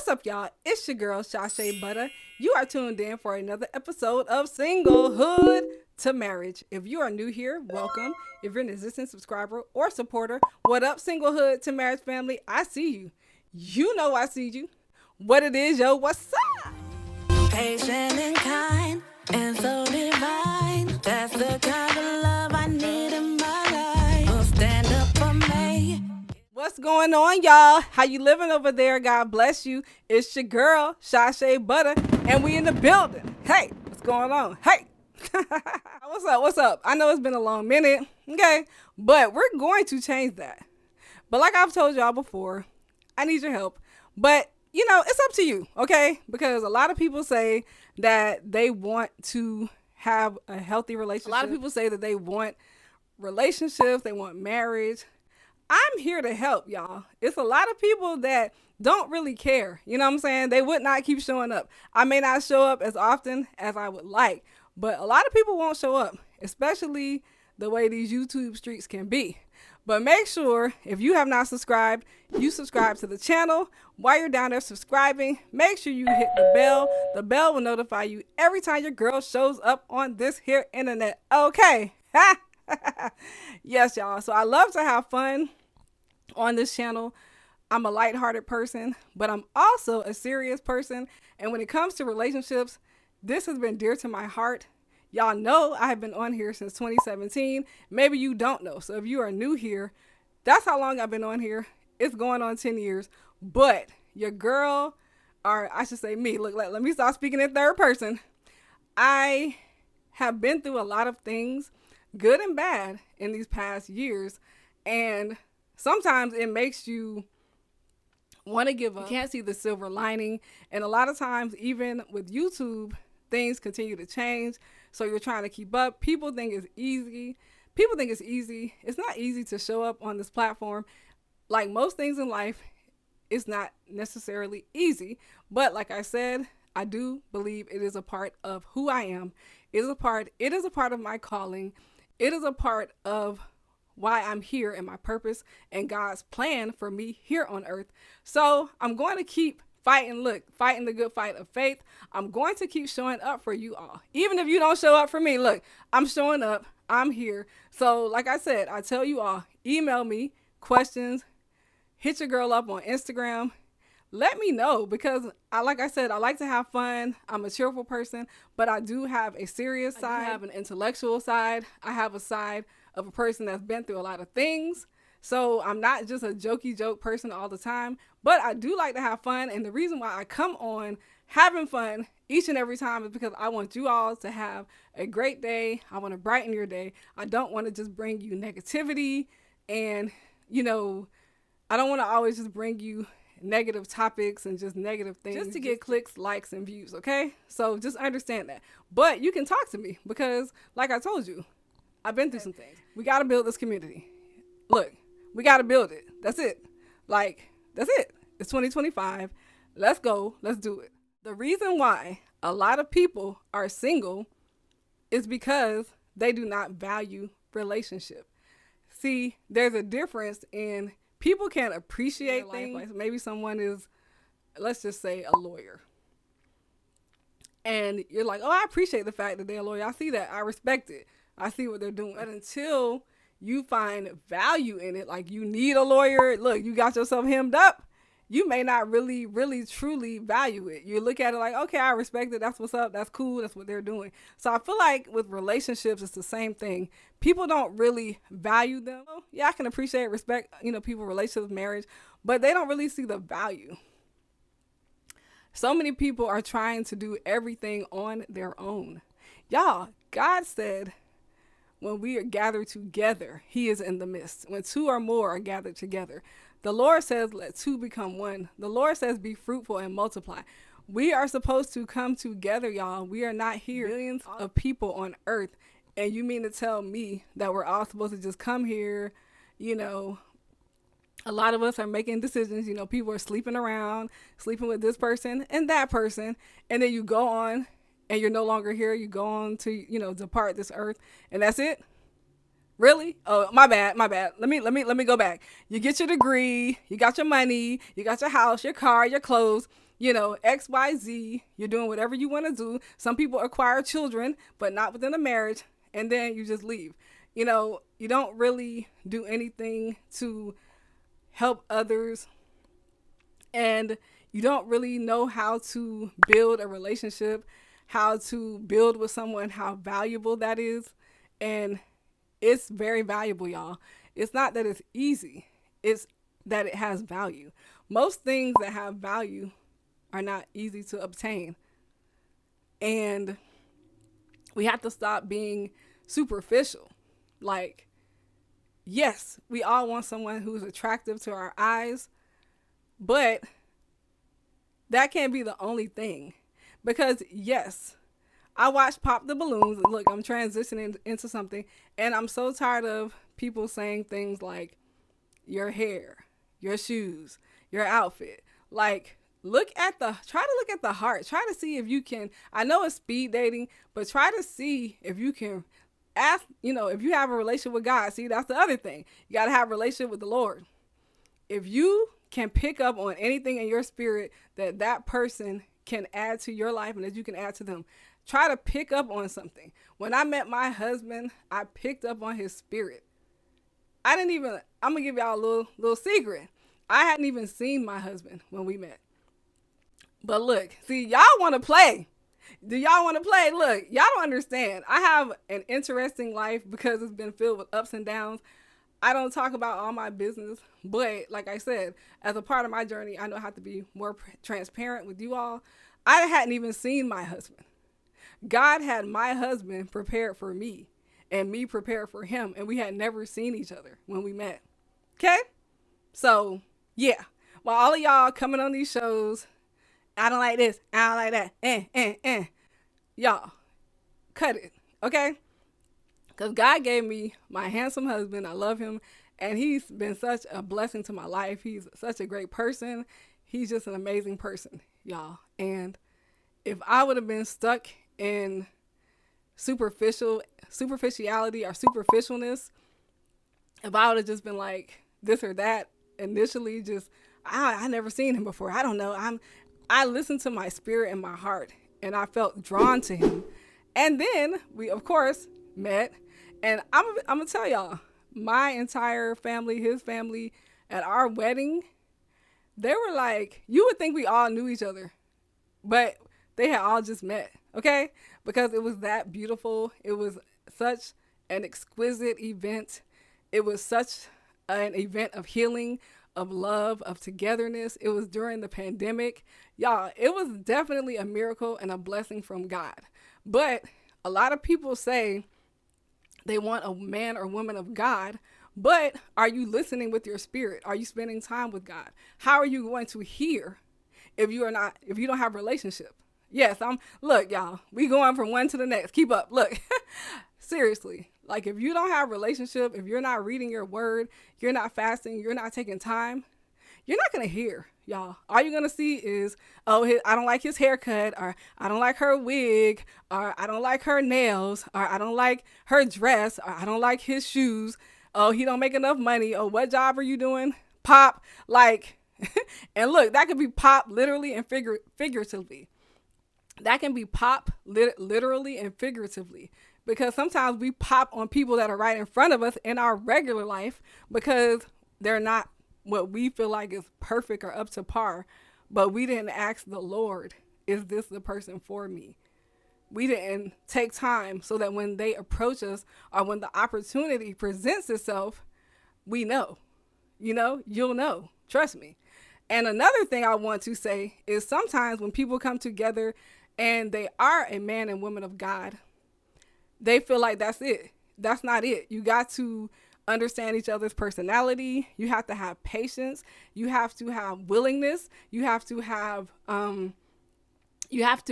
What's up, y'all? It's your girl, Shashay Butter. You are tuned in for another episode of Singlehood to Marriage. If you are new here, welcome. If you're an existing subscriber or supporter, what up, Singlehood to Marriage family? I see you. You know I see you. What it is, yo, what's up? Patient and kind and so divine. That's the kind of love I need in my life. Will stand up for me. What's going on, y'all? How you living over there? God bless you. It's your girl, Shashay Butter, and we in the building. Hey, what's going on? Hey. What's up? What's up? I know it's been a long minute, okay? But we're going to change that. But like I've told y'all before, I need your help. But, you know, it's up to you, okay? Because a lot of people say that they want to have a healthy relationship. A lot of people say that they want relationships, they want marriage. I'm here to help, y'all. It's a lot of people that don't really care. You know what I'm saying? They would not keep showing up. I may not show up as often as I would like, but a lot of people won't show up, especially the way these YouTube streets can be. But make sure, if you have not subscribed, you subscribe to the channel. While you're down there subscribing, make sure you hit the bell. The bell will notify you every time your girl shows up on this here internet. Okay. Yes, y'all. So I love to have fun on this channel. I'm a lighthearted person, but I'm also a serious person. And when it comes to relationships, this has been dear to my heart. Y'all know I have been on here since 2017. Maybe you don't know. So if you are new here, that's how long I've been on here. It's going on 10 years. But your girl, or I should say me, look, let me stop speaking in third person. I have been through a lot of things, good and bad, in these past years. And sometimes it makes you want to give up. You can't see the silver lining. And a lot of times, even with YouTube, things continue to change. So you're trying to keep up. People think it's easy. It's not easy to show up on this platform. Like most things in life, it's not necessarily easy. But like I said, I do believe it is a part of who I am. It is a part of my calling. It is a part of why I'm here and my purpose and God's plan for me here on earth. So I'm going to keep fighting the good fight of faith. I'm going to keep showing up for you all. Even if you don't show up for me, look, I'm showing up. I'm here. So like I said, I tell you all, email me questions, hit your girl up on Instagram. Let me know, because like I said, I like to have fun. I'm a cheerful person, but I do have a serious side. I have an intellectual side. I have a side of a person that's been through a lot of things. So I'm not just a jokey joke person all the time, but I do like to have fun. And the reason why I come on having fun each and every time is because I want you all to have a great day. I want to brighten your day. I don't want to just bring you negativity, and, you know, I don't want to always just bring you negative topics and just negative things just to get clicks, likes, and views. Okay. So just understand that. But you can talk to me, because like I told you, I've been through some things. We got to build this community. Look, we got to build it. That's it. That's it. It's 2025. Let's go. Let's do it. The reason why a lot of people are single is because they do not value relationship. See, there's a difference in people can appreciate things. Like maybe someone is, let's just say, a lawyer. And you're like, oh, I appreciate the fact that they're a lawyer. I see that. I respect it. I see what they're doing. But until you find value in it, like you need a lawyer, look, you got yourself hemmed up, you may not really, really, truly value it. You look at it like, okay, I respect it. That's what's up. That's cool. That's what they're doing. So I feel like with relationships, it's the same thing. People don't really value them. Yeah, I can appreciate, respect, people, relationships, marriage, but they don't really see the value. So many people are trying to do everything on their own. Y'all, God said, when we are gathered together, he is in the midst. When two or more are gathered together, the Lord says, let two become one. The Lord says, be fruitful and multiply. We are supposed to come together, y'all. We are not here, billions of people on earth. And you mean to tell me that we're all supposed to just come here? A lot of us are making decisions. People are sleeping around, sleeping with this person and that person. And then you go on and you're no longer here. You go on to, depart this earth, and that's it. Really? Oh, my bad. Let me go back. You get your degree, you got your money, you got your house, your car, your clothes. XYZ, you're doing whatever you want to do. Some people acquire children, but not within a marriage, and then you just leave. You don't really do anything to help others, and you don't really know how to build a relationship, how to build with someone, how valuable that is. And it's very valuable, y'all. It's not that it's easy, it's that it has value. Most things that have value are not easy to obtain. And we have to stop being superficial. Like, yes, we all want someone who's attractive to our eyes, but that can't be the only thing. Because, yes, I watched Pop the Balloons. Look, I'm transitioning into something, and I'm so tired of people saying things like your hair, your shoes, your outfit. Like, try to look at the heart. Try to see if you can, I know it's speed dating, but try to see if you can ask, if you have a relationship with God. See, that's the other thing. You got to have a relationship with the Lord. If you can pick up on anything in your spirit that person can add to your life and that you can add to them, try to pick up on something. When I met my husband, I picked up on his spirit. I'm going to give y'all a little secret. I hadn't even seen my husband when we met. But look, see, y'all want to play. Do y'all want to play? Look, y'all don't understand. I have an interesting life because it's been filled with ups and downs. I don't talk about all my business, but like I said, as a part of my journey, I know how to be more transparent with you all. I hadn't even seen my husband. God had my husband prepared for me and me prepared for him, and we had never seen each other when we met. Okay? So, yeah. While all of y'all coming on these shows, I don't like this, I don't like that, y'all, cut it, okay? Because God gave me my handsome husband. I love him. And he's been such a blessing to my life. He's such a great person. He's just an amazing person, y'all. And if I would have been stuck in superficiality or superficialness, if I would have just been like this or that initially, I never seen him before. I don't know. I listened to my spirit and my heart, and I felt drawn to him. And then we, of course, met. And I'm going to tell y'all, my entire family, his family, at our wedding, they were like, you would think we all knew each other, but they had all just met, okay? Because it was that beautiful. It was such an exquisite event. It was such an event of healing, of love, of togetherness. It was during the pandemic. Y'all, it was definitely a miracle and a blessing from God. But a lot of people say they want a man or woman of God, but are you listening with your spirit? Are you spending time with God? How are you going to hear if you don't have a relationship? Yes, look, y'all, we going from one to the next. Keep up. Look, seriously, like if you don't have a relationship, if you're not reading your word, you're not fasting, you're not taking time, you're not going to hear, y'all. All you're going to see is, I don't like his haircut, or I don't like her wig, or I don't like her nails, or I don't like her dress, or I don't like his shoes. Oh, he don't make enough money. Oh, what job are you doing? Pop. Like, and look, that could be pop literally and figuratively. That can be pop literally and figuratively. Because sometimes we pop on people that are right in front of us in our regular life because they're not what we feel like is perfect or up to par, but we didn't ask the Lord, is this the person for me? We didn't take time so that when they approach us or when the opportunity presents itself, we know, you'll know, trust me. And another thing I want to say is sometimes when people come together and they are a man and woman of God, they feel like that's it. That's not it. You got to understand each other's personality. You have to have patience. You have to have willingness. You have to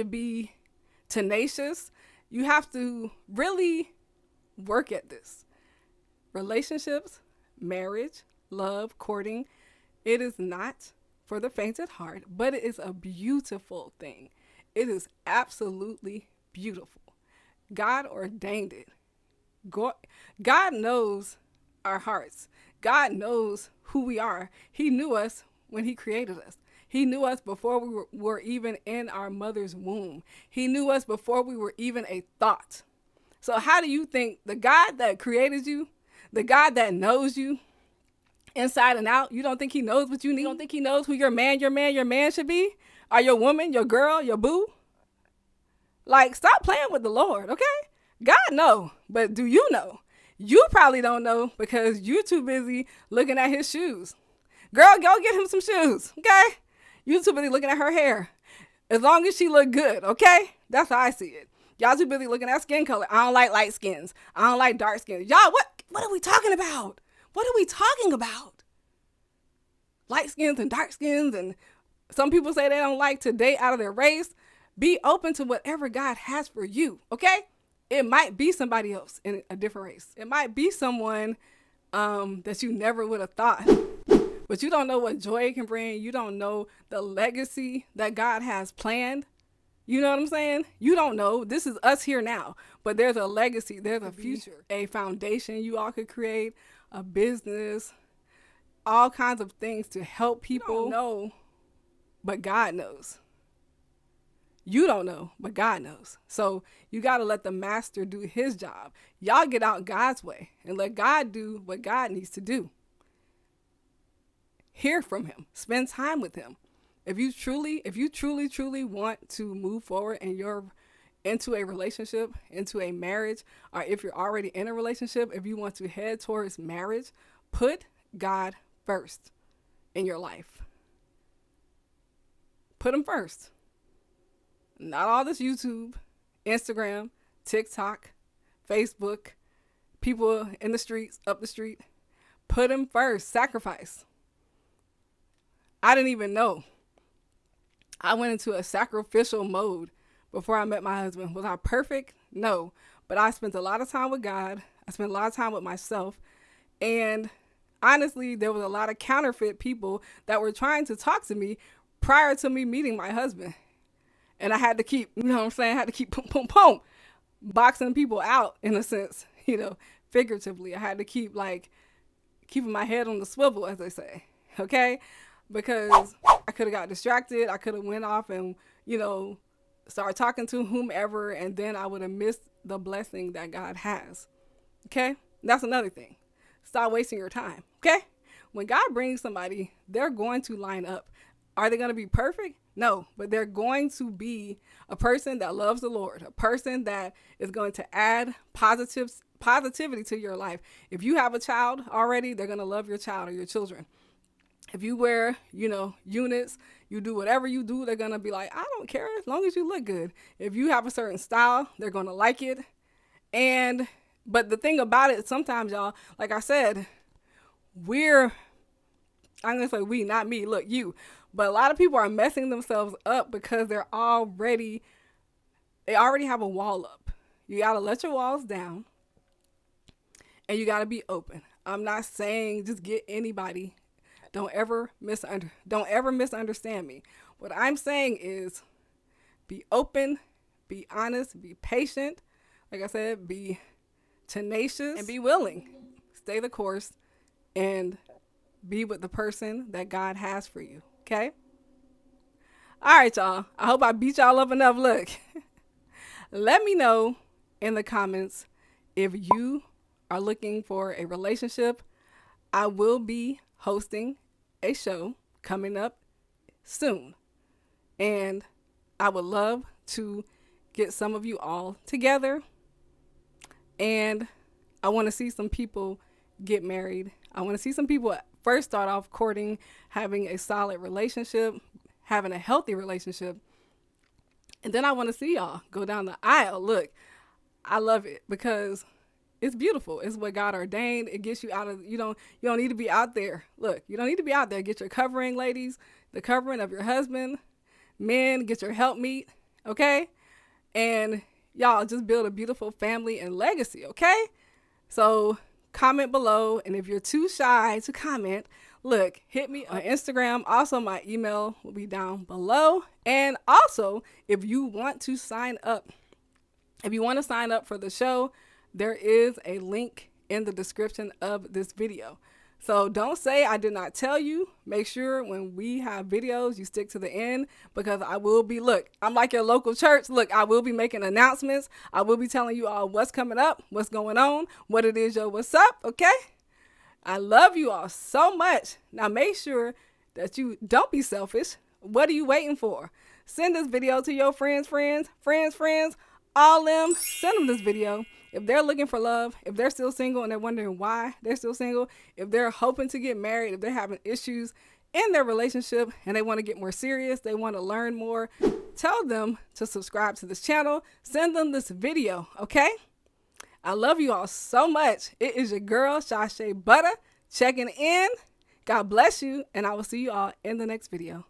be tenacious. You have to really work at this. Relationships, marriage, love, courting, it is not for the faint at heart, but it is a beautiful thing. It is absolutely beautiful. God ordained it. God knows our hearts. God knows who we are. He knew us when he created us. He knew us before we were even in our mother's womb. He knew us before we were even a thought. So how do you think the God that created you, the God that knows you inside and out, you don't think he knows what you need? You don't think he knows who your man should be? Or your woman, your girl, your boo? Like, stop playing with the Lord, okay? God know, but do you know? You probably don't know because you're too busy looking at his shoes. Girl, go get him some shoes, okay? You too busy looking at her hair. As long as she look good, okay? That's how I see it. Y'all too busy looking at skin color. I don't like light skins. I don't like dark skins. Y'all, what are we talking about? What are we talking about? Light skins and dark skins, and some people say they don't like to date out of their race. Be open to whatever God has for you, okay? It might be somebody else in a different race. It might be someone that you never would have thought. But you don't know what joy it can bring. You don't know the legacy that God has planned. You know what I'm saying? You don't know. This is us here now. But there's a legacy. There's a future. A foundation you all could create. A business. All kinds of things to help people. You don't know, but God knows. You don't know, but God knows. So you got to let the master do his job. Y'all get out God's way and let God do what God needs to do. Hear from him. Spend time with him. If you truly want to move forward into a relationship, into a marriage, or if you're already in a relationship, if you want to head towards marriage, put God first in your life. Put him first. Not all this YouTube, Instagram, TikTok, Facebook, people in the streets, up the street. Put him first. Sacrifice. I didn't even know. I went into a sacrificial mode before I met my husband. Was I perfect? No. But I spent a lot of time with God. I spent a lot of time with myself. And honestly, there was a lot of counterfeit people that were trying to talk to me prior to me meeting my husband. And I had to keep, you know what I'm saying? I had to keep boxing people out in a sense, figuratively. I had to keep keeping my head on the swivel, as they say. Okay? Because I could have got distracted. I could have went off and, started talking to whomever, and then I would have missed the blessing that God has. Okay? That's another thing. Stop wasting your time. Okay? When God brings somebody, they're going to line up. Are they going to be perfect? No, but they're going to be a person that loves the Lord, a person that is going to add positivity to your life. If you have a child already, they're going to love your child or your children. If you wear, units, you do whatever you do, they're going to be like, I don't care as long as you look good. If you have a certain style, they're going to like it. But the thing about it, sometimes y'all, like I said, I'm going to say we, not me, look, you. But a lot of people are messing themselves up because they already have a wall up. You got to let your walls down and you got to be open. I'm not saying just get anybody. Don't ever misunderstand me. What I'm saying is be open, be honest, be patient. Like I said, be tenacious and be willing. Stay the course and be with the person that God has for you. Okay? All right, y'all. I hope I beat y'all up enough. Look, let me know in the comments if you are looking for a relationship. I will be hosting a show coming up soon. And I would love to get some of you all together. And I want to see some people get married. I want to see some people first start off courting, having a solid relationship, having a healthy relationship. And then I want to see y'all go down the aisle. Look, I love it because it's beautiful. It's what God ordained. It gets you out of, you don't need to be out there. Look, you don't need to be out there. Get your covering, ladies, the covering of your husband. Men, get your helpmeet, okay? And y'all just build a beautiful family and legacy, okay? So comment below, and if you're too shy to comment, look, hit me on Instagram. Also, my email will be down below. And also, if you want to sign up for the show, there is a link in the description of this video. So don't say I did not tell you. Make sure when we have videos, you stick to the end, because I will be, look, I'm like your local church. Look, I will be making announcements. I will be telling you all what's coming up, what's going on, what it is, yo, what's up, okay? I love you all so much. Now make sure that you don't be selfish. What are you waiting for? Send this video to your friends, all them. Send them this video. If they're looking for love, if they're still single and they're wondering why they're still single, if they're hoping to get married, if they're having issues in their relationship and they want to get more serious, they want to learn more, tell them to subscribe to this channel. Send them this video, okay? I love you all so much. It is your girl, Shashay Butter, checking in. God bless you, and I will see you all in the next video.